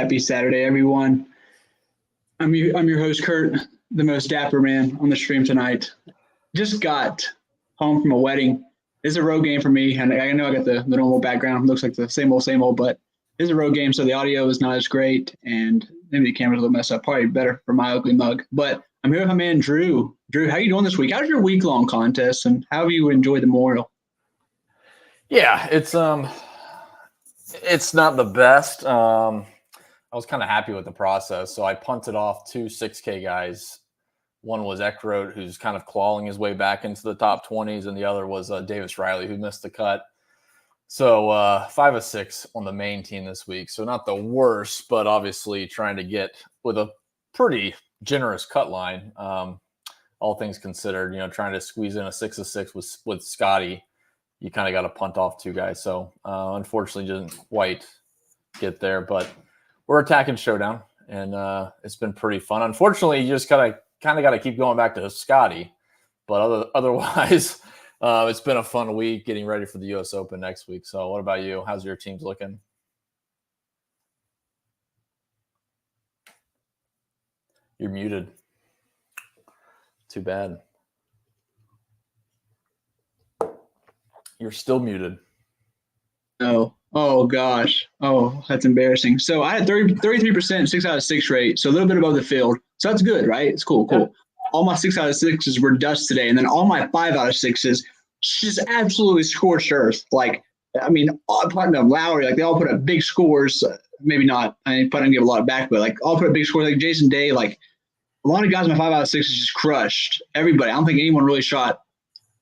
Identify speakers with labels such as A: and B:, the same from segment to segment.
A: Happy Saturday, everyone. I'm your host, Kurt, the most dapper man on the stream tonight. Just got home from a wedding. It's a road game for me, and I know I got the normal background. It looks like the same old, but it's a road game, so the audio is not as great, and maybe the camera's a little messed up. Probably better for my ugly mug. But I'm here with my man, Drew. Drew, how you doing this week? How's your week-long contest, and how have you enjoyed the Memorial?
B: Yeah, it's not the best. I was kind of happy with the process. So I punted off two 6K guys. One was Eckroat, who's kind of clawing his way back into the top 20s, and the other was Davis Riley, who missed the cut. So 5 of 6 on the main team this week. So not the worst, but obviously trying to get with a pretty generous cut line, all things considered, trying to squeeze in a 6 of 6 with Scotty. You kind of got to punt off two guys. So unfortunately didn't quite get there, but we're attacking Showdown, and it's been pretty fun. Unfortunately, you just kind of got to keep going back to Scotty, but otherwise, it's been a fun week getting ready for the U.S. Open next week. So what about you? How's your teams looking? You're muted. Too bad. You're still muted.
A: Oh gosh. Oh, that's embarrassing. So I had 33%, 6 out of 6 rate, so a little bit above the field. So that's good, right? It's cool.
B: Yeah.
A: All my 6 out of 6s were dust today, and then all my 5 out of 6s just absolutely scorched earth. Putnam, Lowry, they all put up big scores. Maybe not. Putnam gave a lot back, but all put up big scores. Like Jason Day, a lot of guys, my 5 out of 6s just crushed everybody. I don't think anyone really shot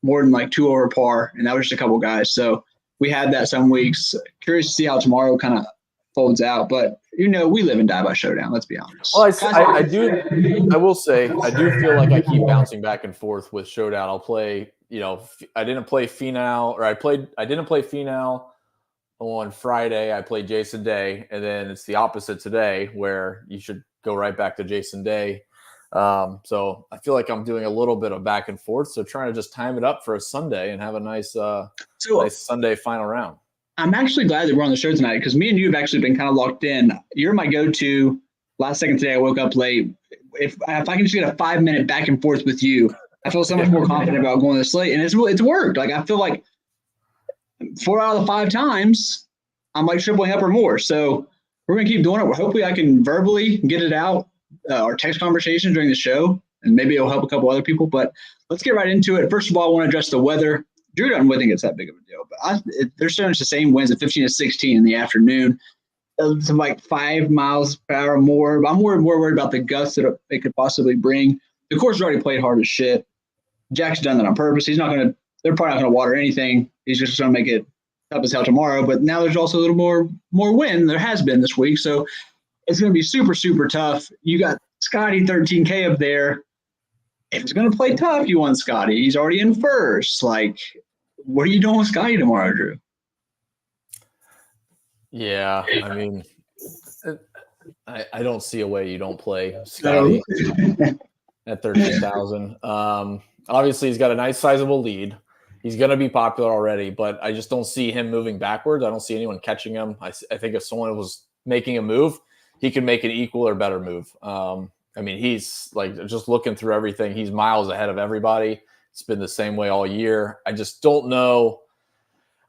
A: more than 2 over par, and that was just a couple guys. So we had that some weeks. Curious to see how tomorrow kind of folds out, but we live and die by Showdown. Let's be honest.
B: Well, I will say I do feel like I keep bouncing back and forth with Showdown. I'll play. I didn't play Finau on Friday. I played Jason Day, and then it's the opposite today, where you should go right back to Jason Day. So I feel like I'm doing a little bit of back and forth. So trying to just time it up for a Sunday and have a nice Sunday final round.
A: I'm actually glad that we're on the show tonight, because me and you have actually been kind of locked in. You're my go-to. Last second today, I woke up late. If I can just get a 5-minute back and forth with you, I feel so much more confident about going to the slate, and it's worked. I feel like 4 out of the 5 times I'm tripling up or more. So we're gonna keep doing it. Hopefully, I can verbally get it out. Our text conversation during the show, and maybe it'll help a couple other people. But let's get right into it. First of all, I want to address the weather. Drew doesn't really think it's that big of a deal, but they're showing us the same winds at 15 to 16 in the afternoon, to 5 miles per hour more. But I'm more worried about the gusts that it could possibly bring. The course has already played hard as shit. Jack's done that on purpose. They're probably not going to water anything. He's just going to make it tough as hell tomorrow. But now there's also a little more wind than there has been this week. So it's going to be super, super tough. You got Scotty 13K up there. If it's going to play tough, you want Scotty. He's already in first. What are you doing with Scotty tomorrow, Drew?
B: Yeah, I don't see a way you don't play Scotty at 13,000. Obviously, he's got a nice sizable lead. He's going to be popular already, but I just don't see him moving backwards. I don't see anyone catching him. I think if someone was making a move, he could make an equal or better move. He's just looking through everything. He's miles ahead of everybody. It's been the same way all year. I just don't know.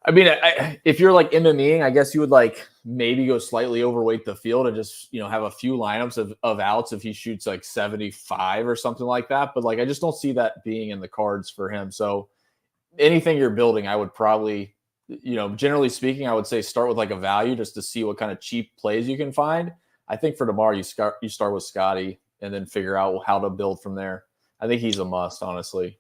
B: If you're MMEing, I guess you would maybe go slightly overweight the field and just, have a few lineups of outs if he shoots 75 or something like that. But I just don't see that being in the cards for him. So anything you're building, I would probably, generally speaking, I would say start with a value just to see what kind of cheap plays you can find. I think for tomorrow, you start with Scotty and then figure out how to build from there. I think he's a must, honestly.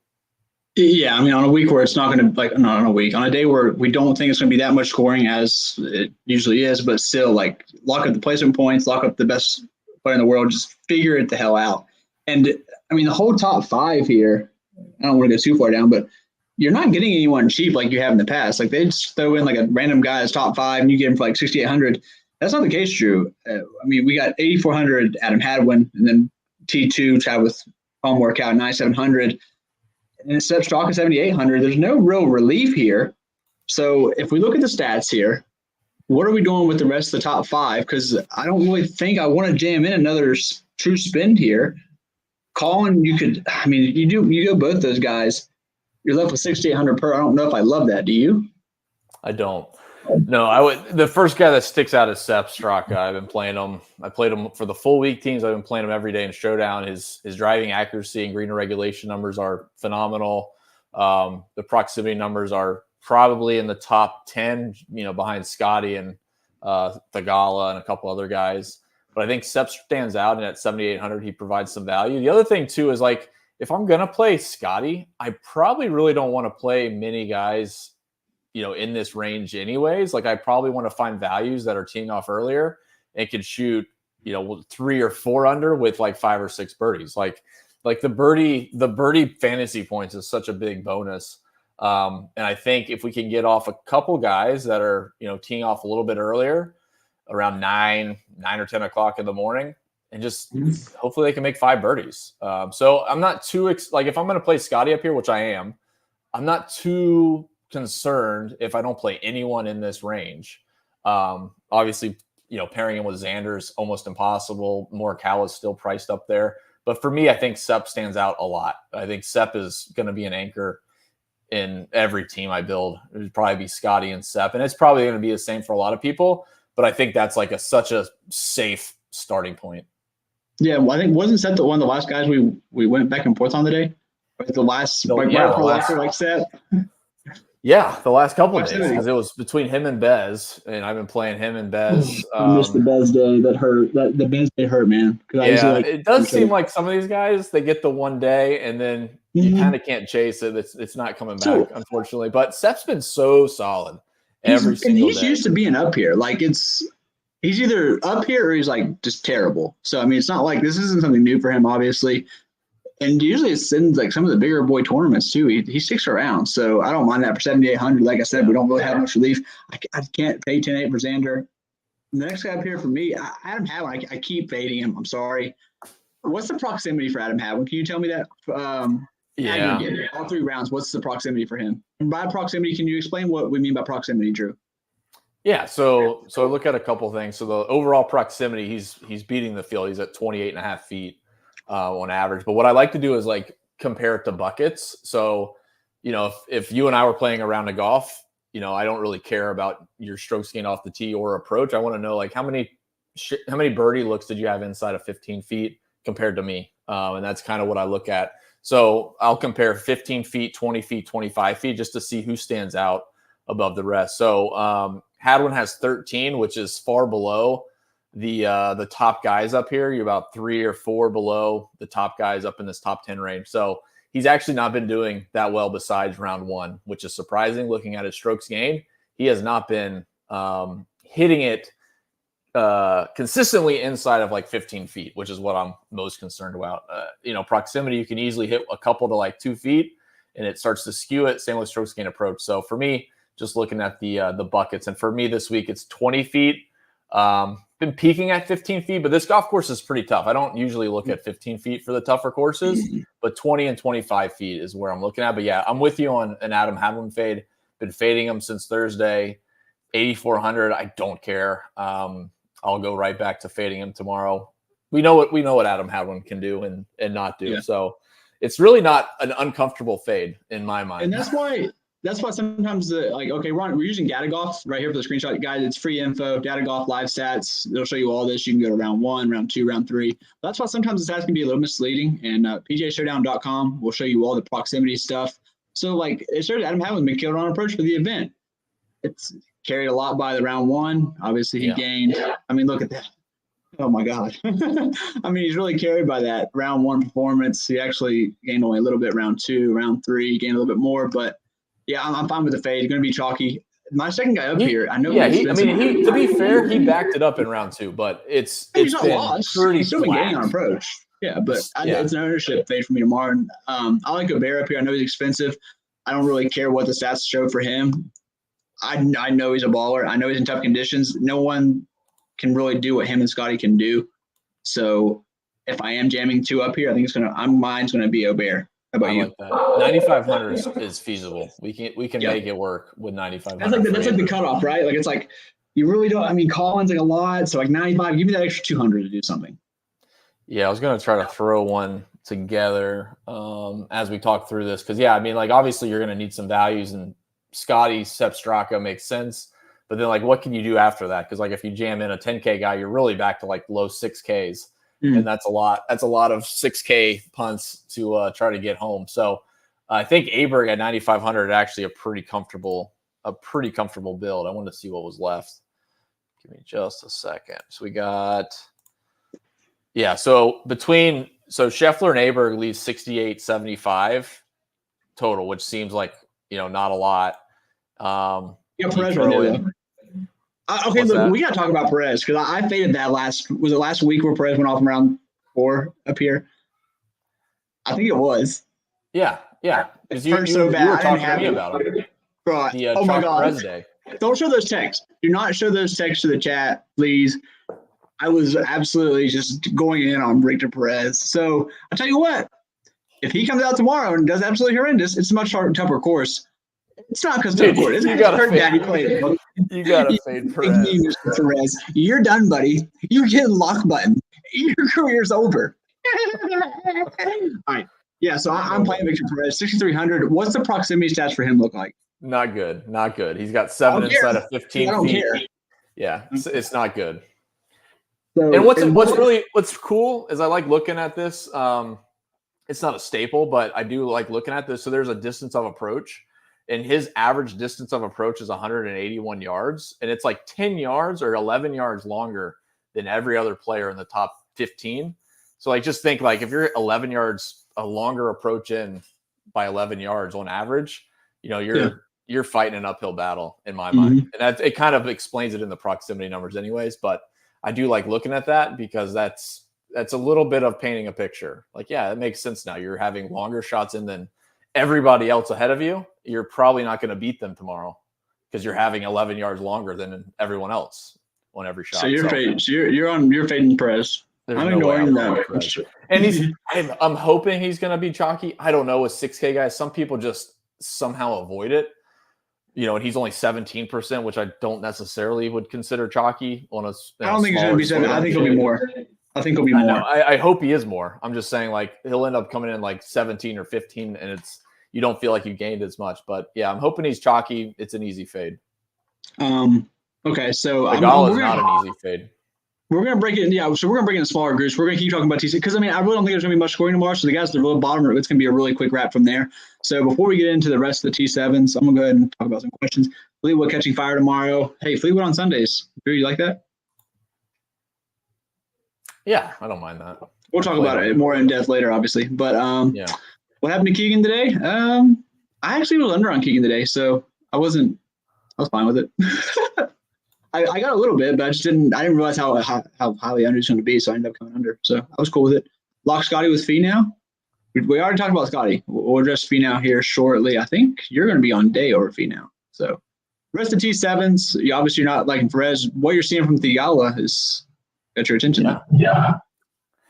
A: Yeah, on a week where it's not going to not on a week, on a day where we don't think it's going to be that much scoring as it usually is, but still lock up the placement points, lock up the best player in the world, just figure it the hell out. And the whole top 5 here, I don't want to go too far down, but you're not getting anyone cheap like you have in the past. They just throw in a random guy as top 5 and you get him for 6,800. That's not the case, Drew. We got 8,400 Adam Hadwin, and then T2 tied with home workout 9,700. And it's Seb Straka 7,800. There's no real relief here. So if we look at the stats here, what are we doing with the rest of the top five? Because I don't really think I want to jam in another true spend here. Colin, you go both those guys. You're left with 6,800 per. I don't know if I love that. Do you?
B: I don't. No, I would. The first guy that sticks out is Sepp Straka. I've been playing him. I played him for the full week teams. I've been playing him every day in Showdown. His driving accuracy and green regulation numbers are phenomenal. The proximity numbers are probably in the top 10, behind Scotty and Thagala and a couple other guys. But I think Sepp stands out, and at 7,800, he provides some value. The other thing, too, is like if I'm going to play Scotty, I probably really don't want to play many guys in this range anyways. Like I probably want to find values that are teeing off earlier and can shoot, 3 or 4 under with like 5 or 6 birdies. Like the birdie fantasy points is such a big bonus. And I think if we can get off a couple guys that are, teeing off a little bit earlier, around 9 or 10 o'clock in the morning, and just hopefully they can make 5 birdies. So I'm not too if I'm going to play Scotty up here, which I am, I'm not too concerned if I don't play anyone in this range. Obviously, pairing him with Xander is almost impossible. Morikawa is still priced up there. But for me, I think Sepp stands out a lot. I think Sepp is going to be an anchor in every team I build. It would probably be Scotty and Sepp. And it's probably going to be the same for a lot of people. But I think that's like such a safe starting point.
A: Yeah, well, I think wasn't Sepp one of the last guys we went back and forth on today? The last Sepp?
B: Yeah, the last couple of days, because it was between him and Bez, and I've been playing him and Bez.
A: I missed the Bez day that hurt. The Bez day hurt, man.
B: It does seem like some of these guys, they get the one day, and then you kind of can't chase it. It's not coming back, unfortunately. But Sepp's been so solid every single day.
A: He's used to being up here. Like he's either up here or he's like just terrible. So I mean, it's not like this isn't something new for him, obviously. And usually it's in like some of the bigger boy tournaments too. He sticks around, so I don't mind that for 7,800. Like I said, we don't really have much relief. I can't pay 10-8 for Xander. The next guy up here for me, Adam Hadwin. I keep fading him. I'm sorry. What's the proximity for Adam Hadwin? Can you tell me that? All 3 rounds. What's the proximity for him? And by proximity, can you explain what we mean by proximity, Drew?
B: Yeah, so I look at a couple things. So the overall proximity, he's beating the field. He's at 28.5 feet. On average. But what I like to do is like compare it to buckets. So, if you and I were playing a round of golf, I don't really care about your strokes gained off the tee or approach. I want to know like how many birdie looks did you have inside of 15 feet compared to me? And that's kind of what I look at. So I'll compare 15 feet, 20 feet, 25 feet just to see who stands out above the rest. So Hadwin has 13, which is far below the top guys up here. You're about 3 or 4 below the top guys up in this top 10 range. So he's actually not been doing that well besides round 1, which is surprising looking at his strokes gained. He has not been hitting it consistently inside of like 15 feet, which is what I'm most concerned about. Proximity, you can easily hit a couple to like 2 feet and it starts to skew it. Same with strokes gained approach. So for me, just looking at the buckets, and for me this week, it's 20 feet. Been peaking at 15 feet, but this golf course is pretty tough. I don't usually look at 15 feet for the tougher courses, but 20 and 25 feet is where I'm looking at. But yeah, I'm with you on an Adam Hadwin fade. Been fading him since Thursday. 8,400. I don't care. I'll go right back to fading him tomorrow. We know what Adam Hadwin can do and not do. Yeah. So it's really not an uncomfortable fade in my mind.
A: And that's why sometimes we're using Data Golf right here for the screenshot, guys. It's free info. Data Golf live stats. They'll show you all this. You can go to round 1, round 2, round 3. That's why sometimes the stats can be a little misleading. And PGAShowdown.com will show you all the proximity stuff. So like it showed Adam Hadwin been killed on approach for the event. It's carried a lot by the round 1. Obviously he gained. I mean, look at that. Oh my God. I mean, he's really carried by that round 1 performance. He actually gained only a little bit round 2, round 3, gained a little bit more, but yeah, I'm fine with the fade. It's going to be chalky. My second guy up here, I know.
B: Yeah, to be fair, he backed it up in round 2, but it's
A: not lost. He's still been gaining on approach. Yeah, but it's an ownership fade for me tomorrow. And, I like Gobert up here. I know he's expensive. I don't really care what the stats show for him. I know he's a baller. I know he's in tough conditions. No one can really do what him and Scotty can do. So if I am jamming 2 up here, I think mine's going to be Gobert. How about you?
B: Like that. 9,500 is feasible. We can make it work with 9,500.
A: That's like the cutoff, right? Like it's like You really don't. I mean, Collins like a lot. So like 95. Give me that extra 200 to do something.
B: Yeah, I was going to try to throw one together as we talk through this. Because, yeah, I mean, like, obviously you're going to need some values. And Scotty, Sepp Straka makes sense. But then, like, what can you do after that? Because, like, if you jam in a 10K guy, you're really back to, like, low 6Ks. And that's a lot. That's a lot of 6K punts to try to get home. So I think Aberg at 9,500 actually a pretty comfortable build. I wanted to see what was left. Give me just a second. So we got, yeah. So Scheffler and Aberg leaves 68.75 total, which seems like, not a lot.
A: Yeah, Perez right there, though. Okay, look, we got to talk about Perez because I faded that last week where Perez went off around 4 up here? I think it was.
B: Yeah.
A: Because you were talking to me about it. Bro, oh my God.
B: Perez day.
A: Don't show those texts. Do not show those texts to the chat, please. I was absolutely just going in on Victor Perez. So I'll tell you what, if he comes out tomorrow and does absolutely horrendous, it's a much tougher course. It's not because of course. You got to
B: fade
A: Perez. You're done, buddy. You get lock button. Your career's over. All right. Yeah, so I'm playing Victor Perez, 6,300. What's the proximity stats for him look like?
B: Not good. He's got 7 inside of 15
A: I don't
B: feet.
A: Care.
B: Yeah, it's not good.
A: So,
B: and what's cool is I like looking at this. It's not a staple, but I do like looking at this. So there's a distance of approach, and his average distance of approach is 181 yards, and it's like 10 yards or 11 yards longer than every other player in the top 15. So like just think like if you're 11 yards a longer approach in by 11 yards on average, you're fighting an uphill battle in my mind. And that it kind of explains it in the proximity numbers anyways, but I do like looking at that because that's a little bit of painting a picture. Like, yeah, it makes sense now. You're having longer shots in than everybody else ahead of you. You're probably not going to beat them tomorrow because you're having 11 yards longer than everyone else on every shot.
A: So you're fading Perez. I'm ignoring that.
B: And I'm hoping he's going to be chalky. I don't know with 6K guys. Some people just somehow avoid it. And he's only 17%, which I don't necessarily would consider chalky on a.
A: I don't think he's going to be 7. I think he'll be more.
B: I hope he is more. I'm just saying, like, he'll end up coming in like 17 or 15, and you don't feel like you gained as much. But yeah, I'm hoping he's chalky. It's an easy fade.
A: Okay, so
B: Thigala is not an easy fade.
A: We're going to break it in. Yeah, so we're going to break it into smaller groups. We're going to keep talking about TC because, I really don't think there's going to be much scoring tomorrow. So the guys at the real bottom, it's going to be a really quick wrap from there. So before we get into the rest of the T7s, I'm going to go ahead and talk about some questions. Fleetwood catching fire tomorrow. Hey, Fleetwood on Sundays. Do you like that?
B: Yeah, I don't mind that.
A: We'll talk about it more in depth later, obviously. But what happened to Keegan today? I actually was under on Keegan today, so I was fine with it. I got a little bit, but I didn't realize how highly under it's going to be, so I ended up coming under. So I was cool with it. Lock Scotty with Fee now. We already talked about Scotty. We'll address Fee now here shortly. I think you're going to be on day over Fee now. So rest of T7s, you're not liking Perez. What you're seeing from Thigala has got your attention.
B: Yeah.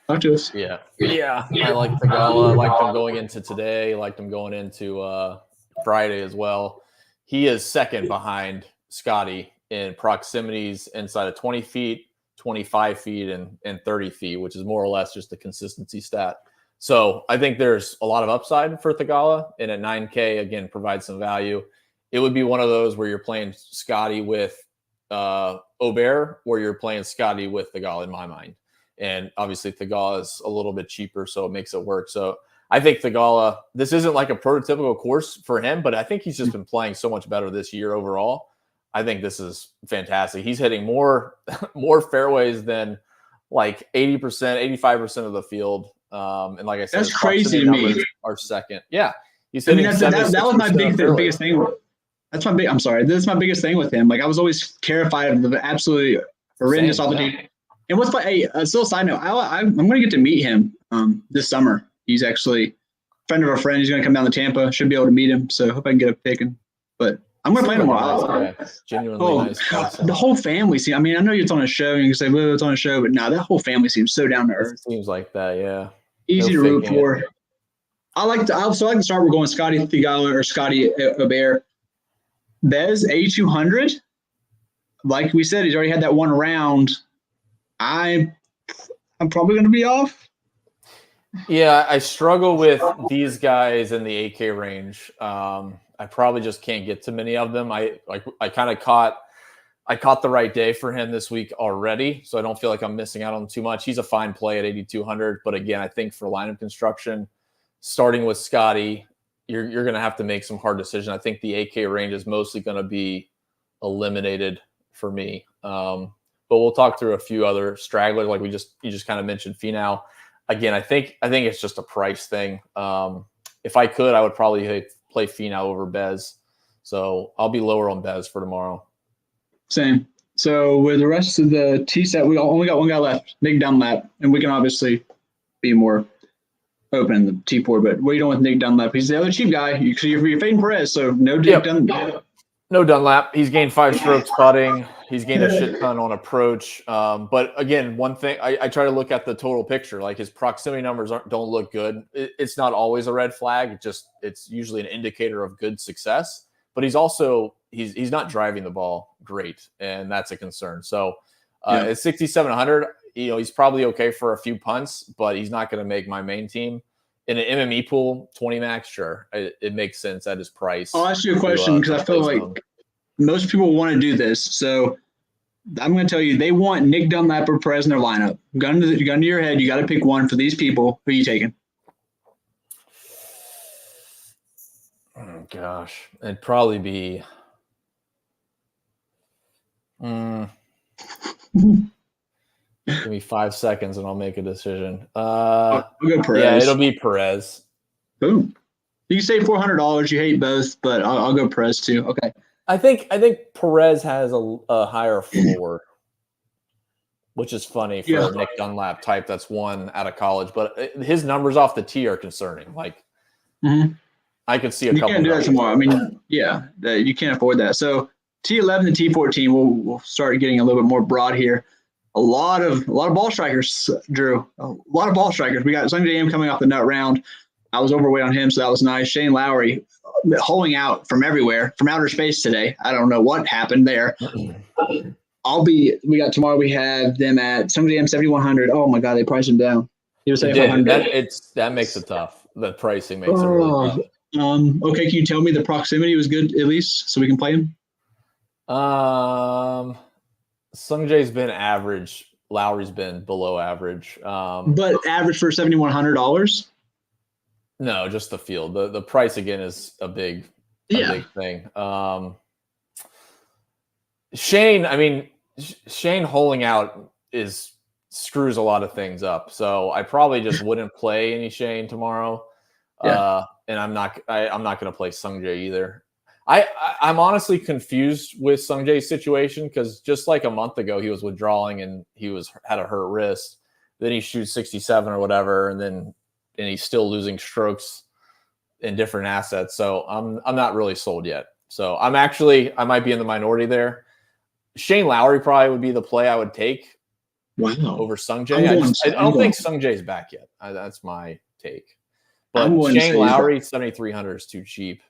A: Talk to us.
B: Yeah. I like Thigala. I liked him going into today. Liked him going into Friday as well. He is second behind Scotty in proximities inside of 20 feet, 25 feet, and 30 feet, which is more or less just a consistency stat. So I think there's a lot of upside for Thigala, and at 9K, again, provides some value. It would be one of those where you're playing Scotty with Aubert, or you're playing Scotty with Thigala in my mind. And obviously Thigala is a little bit cheaper, so it makes it work. So I think Thigala, this isn't like a prototypical course for him, but I think he's just been playing so much better this year overall. I think this is fantastic. He's hitting more fairways than like 80%, 85% of the field. And like I said,
A: that's crazy to me.
B: Our second. Yeah. He's hitting
A: that was my biggest thing. That's my big. I'm sorry. This is my biggest thing with him. Like I was always terrified of the absolutely horrendous opportunity. And what's hey, a still side note, I'm going to get to meet him this summer. He's actually a friend of a friend. He's going to come down to Tampa. Should be able to meet him. So I hope I can get a pick. But I'm going to play tomorrow.
B: Genuinely nice.
A: The whole family seems. I know it's on a show. And you can say, well, it's on a show. But that whole family seems so down to earth.
B: It seems like that, yeah.
A: Easy to root for. I like to start. We're going Scotty Thigala or Scotty Aubert. Bez A200. like we said, he's already had that one round. I'm probably going to be off.
B: Yeah, I struggle with these guys in the 8K range. I probably just can't get to many of them. I kind of caught the right day for him this week already, so I don't feel like I'm missing out on too much. He's a fine play at 8,200, but again, I think for lineup construction, starting with Scotty, you're going to have to make some hard decisions. I think the 8K range is mostly going to be eliminated for me. But we'll talk through a few other stragglers, like you just kind of mentioned Finau. Again, I think it's just a price thing. If I could, I would probably play Finau over Bez. So I'll be lower on Bez for tomorrow.
A: Same. So with the rest of the T set, we only got one guy left, Nick Dunlap, and we can obviously be more open in the T4. But what are you doing with Nick Dunlap? He's the other cheap guy. You're fading Perez, so no Nick Dunlap.
B: No Dunlap. He's gained 5 strokes putting. He's gained a shit ton on approach. But again, one thing I try to look at the total picture. Like his proximity numbers don't look good. It's not always a red flag. It's usually an indicator of good success. But he's also he's not driving the ball great, and that's a concern. So at 6,700, he's probably okay for a few punts, but he's not going to make my main team. In an MME pool, 20 max, sure. It makes sense at his price.
A: I'll ask you a question because I feel like most people want to do this. So I'm going to tell you, they want Nick Dunlap or Perez in their lineup. Gun to your head, you got to pick one for these people. Who are you taking?
B: Oh, gosh. It'd probably be... Give me 5 seconds and I'll make a decision.
A: I'll go Perez.
B: Yeah, it'll be Perez.
A: Boom. You can say $400. You hate both, but I'll go Perez too. Okay.
B: I think Perez has a higher floor, which is funny for a Nick Dunlap type that's won out of college. But his numbers off the tee are concerning. Like, I could see a couple. You
A: can't do that tomorrow. I mean, you can't afford that. So T11 and T14, we'll start getting a little bit more broad here. A lot of ball strikers, Drew. A lot of ball strikers. We got Sunday AM coming off the nut round. I was overweight on him, so that was nice. Shane Lowry holding out from everywhere, from outer space today. I don't know what happened there. Tomorrow we have them at Sunday AM 7,100. Oh my God, they priced him down. He was saying
B: that makes it tough. The pricing makes it really tough.
A: Okay, can you tell me the proximity was good at least so we can play him?
B: Sungjae's been average. Lowry's been below average.
A: But average for $7,100?
B: No, just the field. The price again is a big thing. Shane holding out screws a lot of things up. So I probably just wouldn't play any Shane tomorrow. And I'm not going to play Sungjae either. I'm honestly confused with Sungjae's situation because just like a month ago, he was withdrawing and he had a hurt wrist. Then he shoots 67 or whatever, and he's still losing strokes in different assets. So I'm not really sold yet. So I might be in the minority there. Shane Lowry probably would be the play I would take.
A: Wow.
B: Over Sungjae. I don't think Sungjae's back yet. That's my take. But Shane Lowry, 7,300 is too cheap.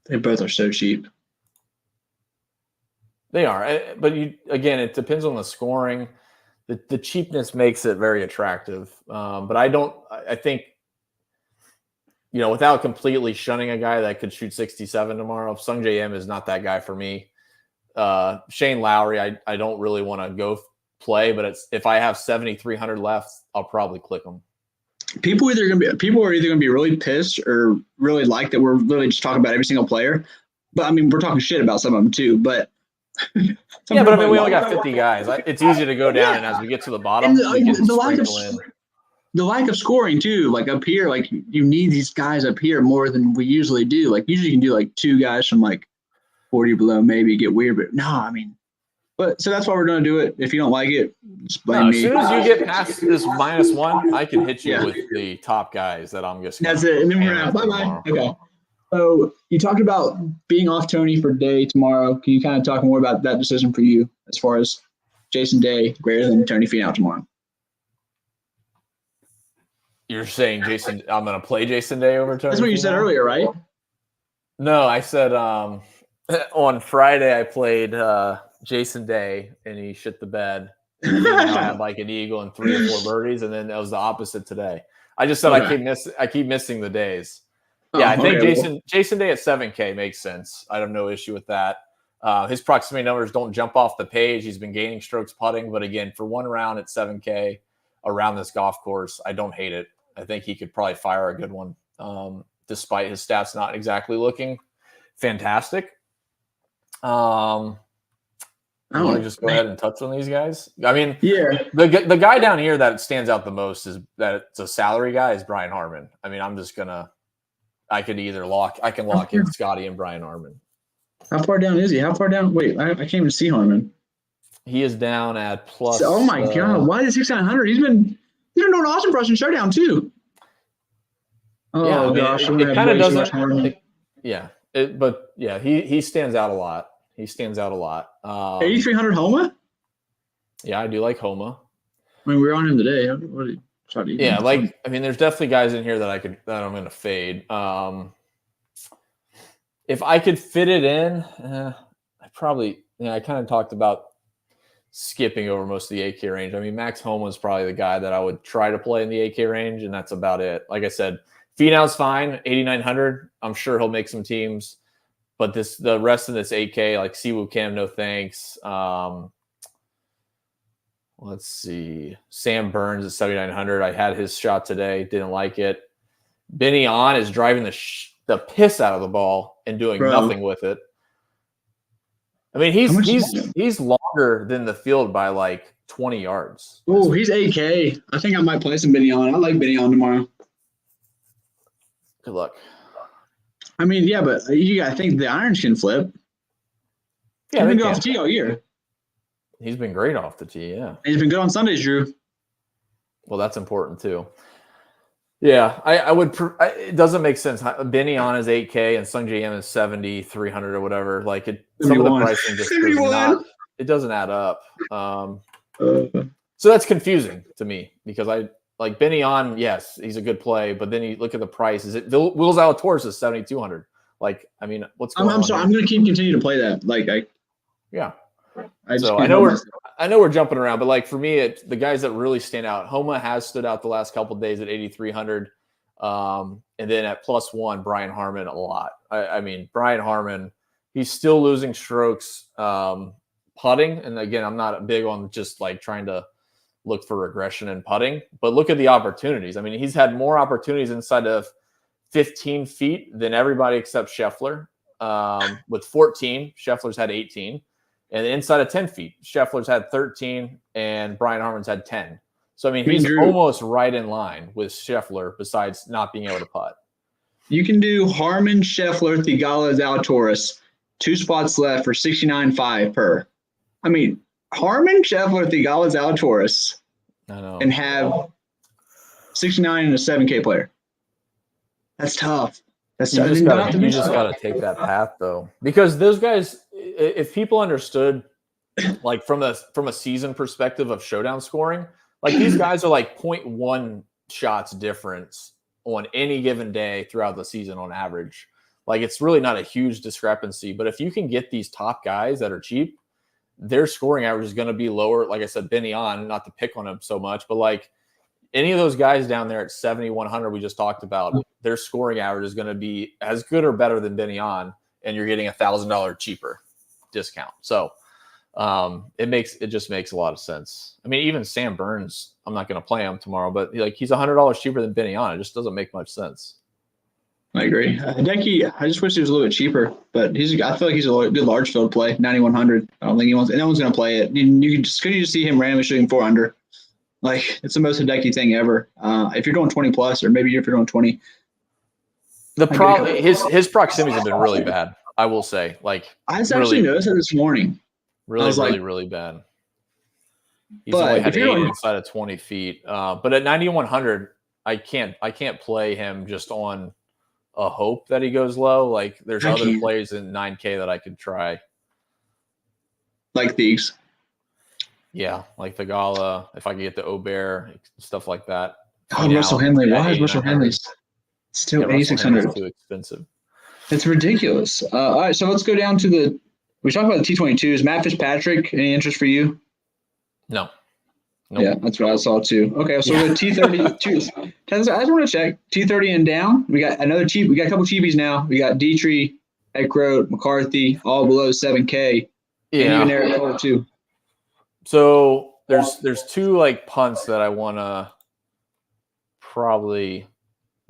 A: They both are so cheap.
B: They are. But it depends on the scoring. The cheapness makes it very attractive. But I think, without completely shunning a guy that could shoot 67 tomorrow, Sungjae M is not that guy for me. Shane Lowry, I don't really want to go play, but if I have 7,300 left, I'll probably click them.
A: People are either going to be really pissed or really like that we're literally just talking about every single player. But I mean, we're talking shit about some of them too. But
B: we only got 50 guys. It's easy to go down, and as we get to the bottom,
A: the lack of scoring too. Like up here, like you need these guys up here more than we usually do. Like usually you can do like 2 guys from like 40 below, maybe get weird. But no, I mean. So that's why we're going to do it. If you don't like it, just blame me.
B: As soon as you get past this -1, I can hit you with the top guys that I'm just.
A: That's it. And then we're out. Bye-bye. Okay. So you talked about being off Tony for Day tomorrow. Can you kind of talk more about that decision for you as far as Jason Day greater than Tony Finau tomorrow?
B: You're saying I'm going to play Jason Day over Tony?
A: That's what you said earlier, right?
B: No, I said On Friday, I played Jason Day, and he shit the bed. I had like an eagle and 3 or 4 birdies, and then that was the opposite today. I just said I keep missing the days. Yeah, I think Jason Day at 7K makes sense. I have no issue with that. His proximity numbers don't jump off the page. He's been gaining strokes putting, but again, for one round at 7K around this golf course, I don't hate it. I think he could probably fire a good one, despite his stats not exactly looking fantastic. I want to just go ahead and touch on these guys. I mean, the guy down here that stands out the most is that it's a salary guy is Brian Harmon. I mean, I can lock in Scotty and Brian Harmon.
A: How far down is he? How far down? Wait, I can't even see Harmon.
B: He is down at plus.
A: So, oh my God! Why is 6,900? He's been doing awesome for us in Showdown too. Oh gosh,
B: it kind of doesn't. He stands out a lot. He stands out a lot.
A: 8,300 Homa.
B: Yeah, I do like Homa.
A: I mean, we're on him today.
B: There's definitely guys in here that I'm going to fade. If I could fit it in, I kind of talked about skipping over most of the 8K range. I mean, Max Homa is probably the guy that I would try to play in the 8K range, and that's about it. Like I said, Finau's fine, 8,900. I'm sure he'll make some teams. But the rest of this 8K, like Siwoo Kim, no thanks. Let's see. Sam Burns at 7,900. I had his shot today. Didn't like it. Benny On is driving the piss out of the ball and doing nothing with it. I mean, he's longer than the field by like 20 yards.
A: Oh, he's 8K. I think I might play some Benny On. I like Benny On tomorrow.
B: Good luck.
A: I mean, yeah, but I think the irons can flip. Yeah, he's been good off the tee all year.
B: He's been great off the tee, yeah.
A: He's been good on Sundays, Drew.
B: Well, that's important too. Yeah, I would. It doesn't make sense. Benny On is 8K and Sung J M is 7,300 or whatever. Like some of the pricing just doesn't add up. So that's confusing to me because I like Benny On. Yes, he's a good play, but then you look at the price. Is it Will Zalatoris is 7,200? Like, I mean, what's going on?
A: I'm sorry. I'm going to continue to play that.
B: I know we're jumping around, but like for me, the guys that really stand out, Homa has stood out the last couple of days at 8,300. And then at +1, Brian Harmon a lot. I mean, Brian Harmon, he's still losing strokes putting. And again, I'm not big on just like trying to look for regression in putting, but look at the opportunities. I mean, he's had more opportunities inside of 15 feet than everybody except Scheffler. With 14, Scheffler's had 18. And inside of 10 feet, Scheffler's had 13 and Brian Harmon's had 10. So, I mean, he's almost right in line with Scheffler besides not being able to putt.
A: You can do Harmon, Scheffler, Theegala, Zalatoris, 2 spots left for 69.5 per. I mean, Harmon, Scheffler, Theegala, Zalatoris, and have 69 and a 7K player. That's tough.
B: You just got to take that path, though, because those guys, if people understood, like from a season perspective of showdown scoring, like these guys are like 0.1 shots difference on any given day throughout the season on average. Like it's really not a huge discrepancy, but if you can get these top guys that are cheap, their scoring average is going to be lower. Like I said, Benny On, not to pick on him so much, but like any of those guys down there at 7,100 we just talked about, their scoring average is going to be as good or better than Benny On, and you're getting $1,000 cheaper discount. So it just makes a lot of sense. I mean, even Sam Burns, I'm not going to play him tomorrow, but like he's $100 cheaper than Benny On. It just doesn't make much sense.
A: I agree. Hideki, I just wish he was a little bit cheaper, but I feel like he's a good large field play, 9,100. I don't think no one's going to play it. You can just see him randomly shooting 4 under. Like, it's the most Hideki thing ever. If you're going 20 plus, or maybe if you're going 20.
B: The problem, his proximities have been really bad, I will say. Like,
A: I actually noticed that this morning.
B: Really bad. He's only had 8 inside of 20 feet. But at 9,100, I can't play him just on a hope that he goes low. Like, there's other plays in 9K that I could try.
A: Like these.
B: Yeah, like the Gala, if I could get the Aubert, stuff like that.
A: Oh, Russell Henley. Why is Russell Henley still 8,600?
B: Too expensive.
A: It's ridiculous. All right, so let's go down to we talked about the T22s. Matt Fitzpatrick, any interest for you?
B: No. Nope.
A: Yeah, that's what I saw too. Okay, so the T30. I just want to check T30 and down. We got another cheap. We got a couple cheapies now. We got Dietrich, Eckroat, McCarthy, all below 7K.
B: Yeah,
A: and even Eric Cole too.
B: So there's two like punts that I want to probably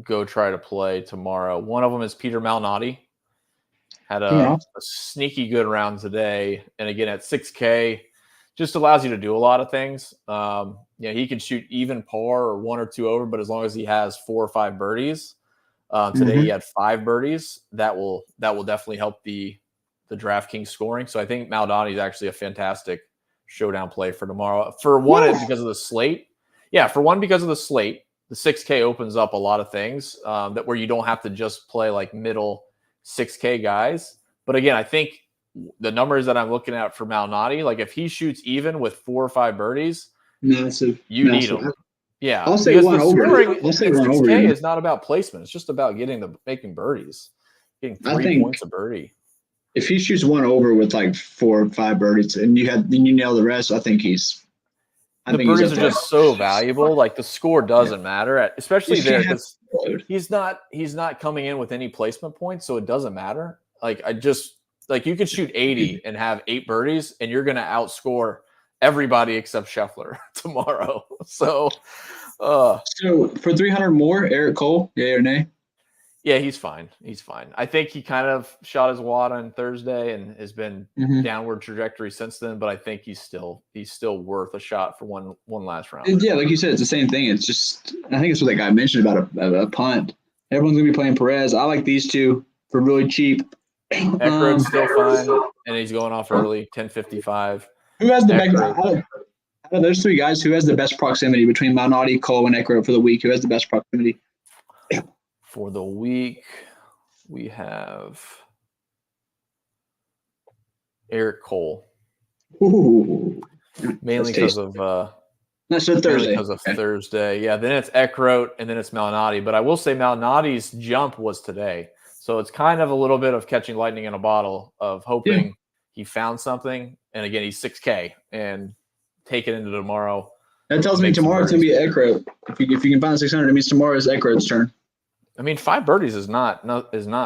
B: go try to play tomorrow. One of them is Peter Malnati. Had a sneaky good round today, and again at 6K. Just allows you to do a lot of things. He can shoot even par or 1 or 2 over, but as long as he has 4 or 5 birdies, today he had 5 birdies. That will definitely help the DraftKings scoring. So I think Maldani is actually a fantastic showdown play for tomorrow. For one, it's because of the slate. Yeah, for one, because of the slate, the 6K opens up a lot of things that where you don't have to just play like middle 6K guys. But again, I think the numbers that I'm looking at for Malnati, like if he shoots even with 4 or 5 birdies,
A: massive.
B: Need him. Yeah,
A: I'll say one over.
B: I'll say 6K is not about placement. It's just about making birdies, getting 3 points a birdie.
A: If he shoots 1 over with like 4 or 5 birdies, and you nail the rest, I think he's.
B: The birdies are just so valuable. Like the score doesn't matter, especially there because he's not coming in with any placement points, so it doesn't matter. Like you could shoot 80 and have 8 birdies, and you're going to outscore everybody except Scheffler tomorrow. So for 300 more, Eric Cole, yay or nay? Yeah, he's fine. He's fine. I think he kind of shot his wad on Thursday and has been downward trajectory since then. But I think he's still worth a shot for one last round.
A: Yeah, like you said, it's the same thing. It's just I think it's what that guy mentioned about a punt. Everyone's gonna be playing Perez. I like these two for really cheap.
B: Eckroat's still fine, and he's going off early, 10:55.
A: Who has the best? Out of those 3 guys, who has the best proximity between Malnati, Cole, and Eckroat for the week? Who has the best proximity?
B: For the week, we have Eric Cole.
A: Ooh.
B: Mainly because of
A: that's Thursday.
B: Because of Thursday. Yeah, then it's Eckroat, and then it's Malnati. But I will say Malnati's jump was today. So it's kind of a little bit of catching lightning in a bottle of hoping he found something. And again, he's 6K and take it into tomorrow.
A: That tells me tomorrow it's going to be Eckroat. If you can find 600, it means tomorrow is Eckroat's turn.
B: I mean, 5 birdies is not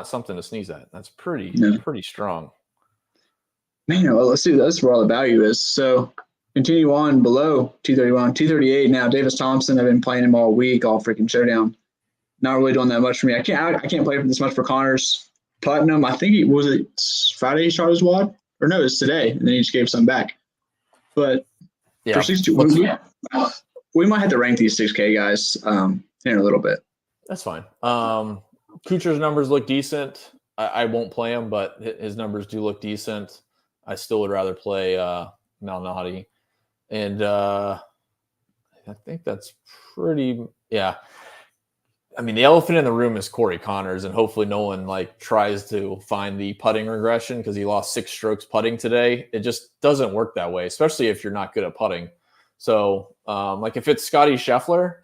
B: something to sneeze at. That's pretty strong.
A: Man, well, let's see. That's where all the value is. So continue on below 231, 238 now. Davis Thompson, I've been playing him all week, all freaking showdown. Not really doing that much for me. I can't play this much for Connors. Platinum, I think it Friday he shot his wad? Or no, it's today. And then he just gave some back. But for 62, we might have to rank these 6K guys in a little bit.
B: That's fine. Kuchar's numbers look decent. I won't play him, but his numbers do look decent. I still would rather play Malnati. And I think that's pretty – yeah. I mean, the elephant in the room is Corey Connors, and hopefully no one tries to find the putting regression because he lost 6 strokes putting today. It just doesn't work that way, especially if you're not good at putting. So, if it's Scotty Scheffler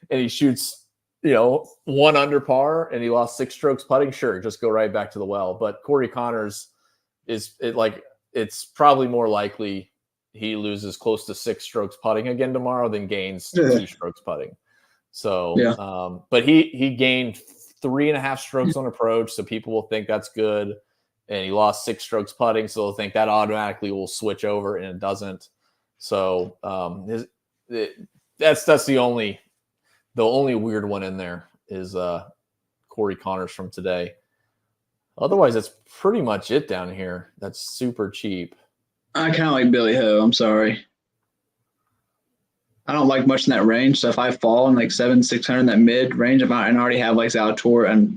B: and he shoots – 1 under par and he lost 6 strokes putting, sure, just go right back to the well. But Corey Connors it's probably more likely he loses close to 6 strokes putting again tomorrow than gains 2 strokes putting. So, but he gained 3.5 strokes on approach, so people will think that's good. And he lost 6 strokes putting, so they'll think that automatically will switch over, and it doesn't. So that's the only weird one in there is Corey Connors from today. Otherwise, that's pretty much it down here. That's super cheap.
A: I kind of like Billy Ho. I'm sorry. I don't like much in that range. So if I fall in 700-600 in that mid range, and I already have Zalator and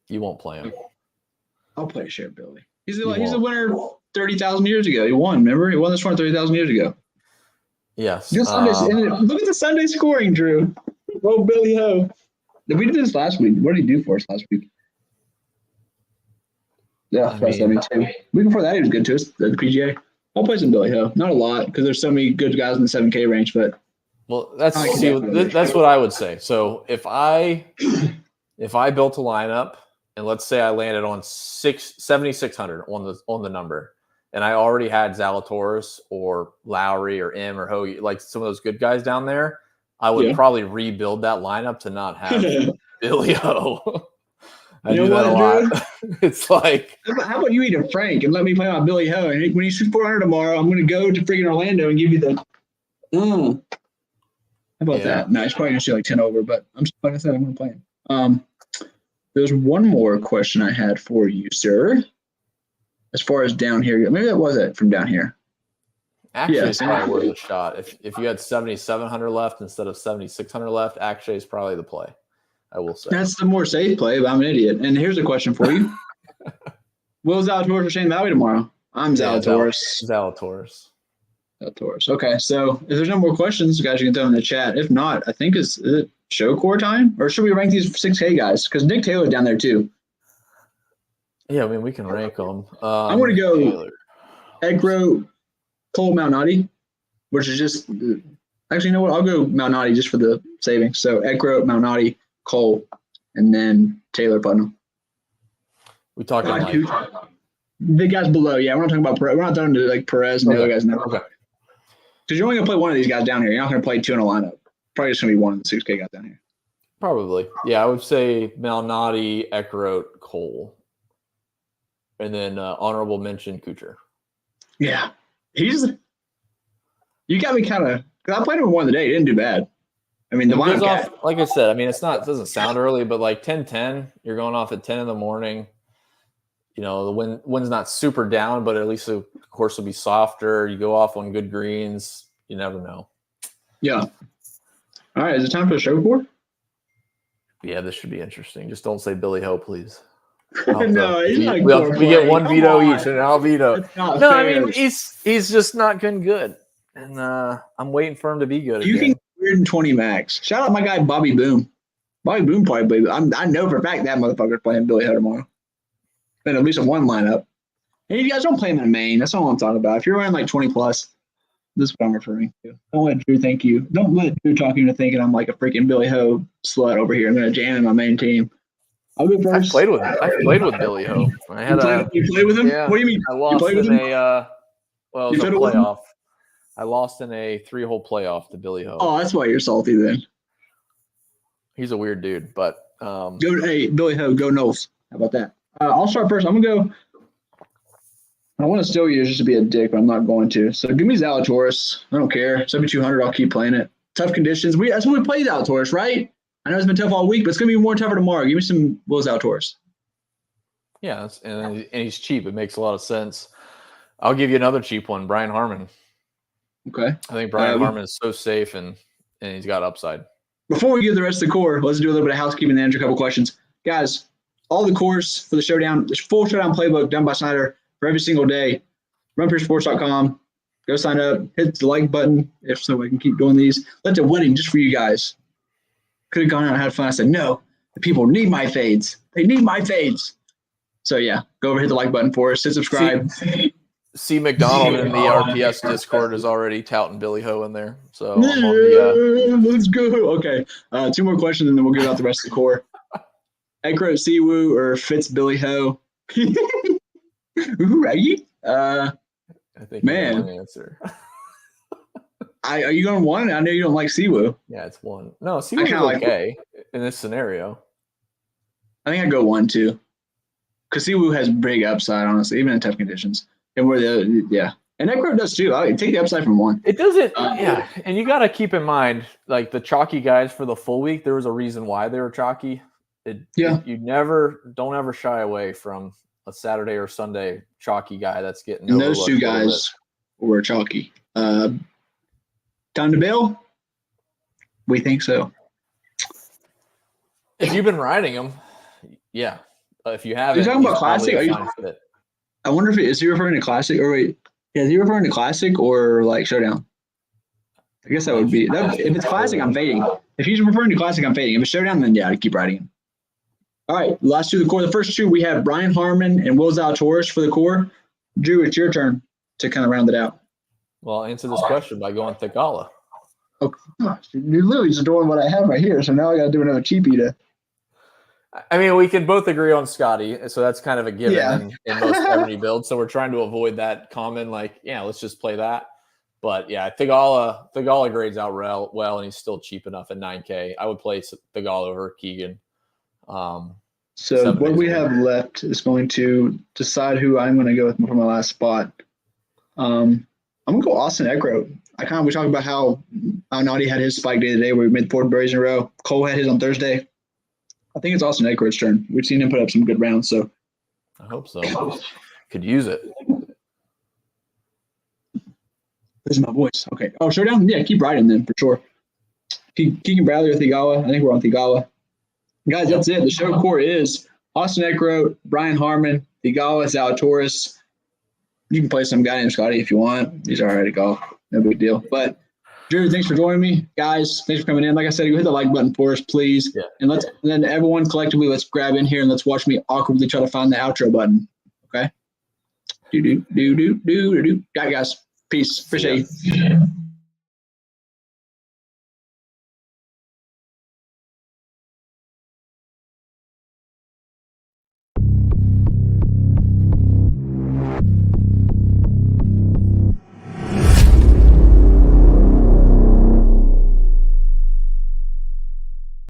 B: you won't play him.
A: I'll play Share Billy. He's a winner 30,000 years ago. He won. Remember, he won this one 30,000 years ago.
B: Yes.
A: Look at the Sunday scoring, Drew. Oh, Billy Ho. We did this last week. What did he do for us last week? Yeah, 72. Week before that, he was good to us, the PGA. I'll play some Billy Ho. Not a lot, because there's so many good guys in the 7K range, but
B: that's what I would say. So if if I built a lineup and let's say I landed on 7,600 on the number, and I already had Zalatoris or Lowry or M or Hoagie, like some of those good guys down there, I would probably rebuild that lineup to not have Billy Ho. I do that a lot. It's like,
A: how about you eat a Frank and let me play my Billy Ho? And when he shoots 400 tomorrow, I'm going to go to freaking Orlando and give you the. How about that? No, he's probably going to shoot like 10 over, but like I said, I'm going to play him. There's one more question I had for you, sir. As far as down here, maybe that was it from down here.
B: Actually, it's probably worth a shot. If you had 7,700 left instead of 7,600 left, actually, is probably the play. I will say
A: that's the more safe play, but I'm an idiot. And here's a question for you: Will Zalatoris or Shane Lowry tomorrow? I'm Zalatoris.
B: Zalatoris.
A: Okay, so if there's no more questions, guys, you can throw them in the chat. If not, I think is it show core time, or should we rank these 6K guys? Because Nick Taylor's down there too.
B: Yeah, I mean we can rank them.
A: I'm going to go Ekro, Cole, Malnati, which is just actually, you know what? I'll go Malnati just for the savings. So Ekro, Malnati, Cole, and then Taylor Putnam.
B: We talking like
A: the guys below. Yeah, we're not talking about Perez. We're not talking to like Perez and the other guys now.
B: Okay.
A: Because you're only going to play one of these guys down here. You're not going to play two in a lineup. Probably just going to be one of the 6K guys down here.
B: Probably. Yeah, I would say Malnati, Eckroat, Cole. And then honorable mention, Kuchar.
A: Yeah. You got me kind of – because I played him in one today. He didn't do bad. I mean, the
B: goes off, like I said, I mean, it doesn't sound early, but like 10-10, you're going off at 10 in the morning. You know, the wind's not super down, but at least the course will be softer. You go off on good greens. You never know.
A: Yeah. All right. Is it time for the show core?
B: Yeah, this should be interesting. Just don't say Billy Ho, please.
A: No, he's not
B: we get one veto each, and I'll veto.
A: No,
B: fair. I mean, he's just not been good. And I'm waiting for him to be good.
A: You can 120 max. Shout out my guy Bobby Boom. Bobby Boom probably. I know for a fact that motherfucker's playing Billy Ho tomorrow. Been at least in one lineup. And you guys don't play him in a main. That's all I'm talking about. If you're running like 20 plus, this is what I'm referring to. Don't let Drew think you. Don't let Drew talk you into thinking I'm like a freaking Billy Ho slut over here. I'm gonna jam in my main team. I'll go first.
B: I played with Billy Ho.
A: You played with him?
B: Yeah,
A: what do you mean?
B: I lost in a playoff. I lost in a 3-hole playoff to Billy Ho.
A: Oh, that's why you're salty then.
B: He's a weird dude, but
A: hey, Billy Ho, go Knowles. How about that? I'll start first. I'm gonna go. I want to steal you just to be a dick, but I'm not going to. So give me Zalatoris. I don't care. 7,200. I'll keep playing it. Tough conditions. That's when we play Zalatoris, right? I know it's been tough all week, but it's gonna be more tougher tomorrow. Give me some Will Zalatoris.
B: Yeah, and he's cheap. It makes a lot of sense. I'll give you another cheap one, Brian Harman.
A: Okay.
B: I think Brian Harman is so safe and he's got upside.
A: Before we get the rest of the core, let's do a little bit of housekeeping and answer a couple questions. Guys, all the cores for the Showdown, there's full Showdown playbook done by Snyder for every single day. RunPureSports.com. Go sign up. Hit the like button if so we can keep doing these. Let's do a winning just for you guys. Could have gone out and had fun. I said, no, the people need my fades. They need my fades. So, yeah, go over, hit the like button for us. Hit subscribe.
B: C. McDonald in the RPS Discord is already touting Billy Ho in there. So
A: let's go. Okay, 2 more questions, and then we'll get out the rest of the core. Ekro Siwoo or Fitz Billy Ho? Right?
B: I think
A: man,
B: one answer.
A: Are you going 1? I know you don't like Siwoo.
B: Yeah, it's 1. No, Siwoo is okay in this scenario.
A: I think I'd go 1 too, because Siwoo has big upside, honestly, even in tough conditions. And and Ekro does too. I take the upside from 1.
B: It doesn't, and you got to keep in mind, like the chalky guys for the full week, there was a reason why they were chalky. You don't ever shy away from a Saturday or Sunday chalky guy that's getting.
A: And those 2 guys were chalky. Time to bail? We think so.
B: If you've been riding them, yeah. If you haven't,
A: you're talking about classic. I wonder if is he referring to classic or wait? Yeah, is he referring to classic or like Showdown? I guess that would be. If it's classic, I'm fading. If he's referring to classic, I'm fading. If it's Showdown, then yeah, I'd keep riding him. All right, last 2 of the core. The first 2 we have Brian Harman and Will Zalatoris for the core. Drew, it's your turn to kind of round it out.
B: Well, I'll answer this question by going Theegala.
A: Oh gosh, you're literally just doing what I have right here. So now I got to do another cheapie to.
B: I mean, we can both agree on Scotty, so that's kind of a given in most every build. So we're trying to avoid that common, let's just play that. But yeah, Thigala grades out well, and he's still cheap enough at $9K. I would play Thigala over Keegan.
A: So what we have left is going to decide who I'm going to go with for my last spot. I'm going to go Austin Eckroat. We talked about how Noddy had his spike day today where we made 4 birdies in a row. Cole had his on Thursday. I think it's Austin Eckroat's turn. We've seen him put up some good rounds, so
B: I hope so. Could use it.
A: This is my voice. Okay. Oh, Showdown? Yeah, keep riding then for sure. Keegan Bradley or Thigala. I think we're on Thigala. Guys, that's it. The show core is Austin Eckroat, Brian Harmon, Thigala, Zalatoris. You can play some guy named Scotty if you want. He's all right at golf. No big deal. But Drew, thanks for joining me. Guys, thanks for coming in. Like I said, go hit the like button for us, please.
B: Yeah.
A: And then everyone collectively, let's grab in here and let's watch me awkwardly try to find the outro button. Okay? Do. Got it, guys. Peace. Appreciate you.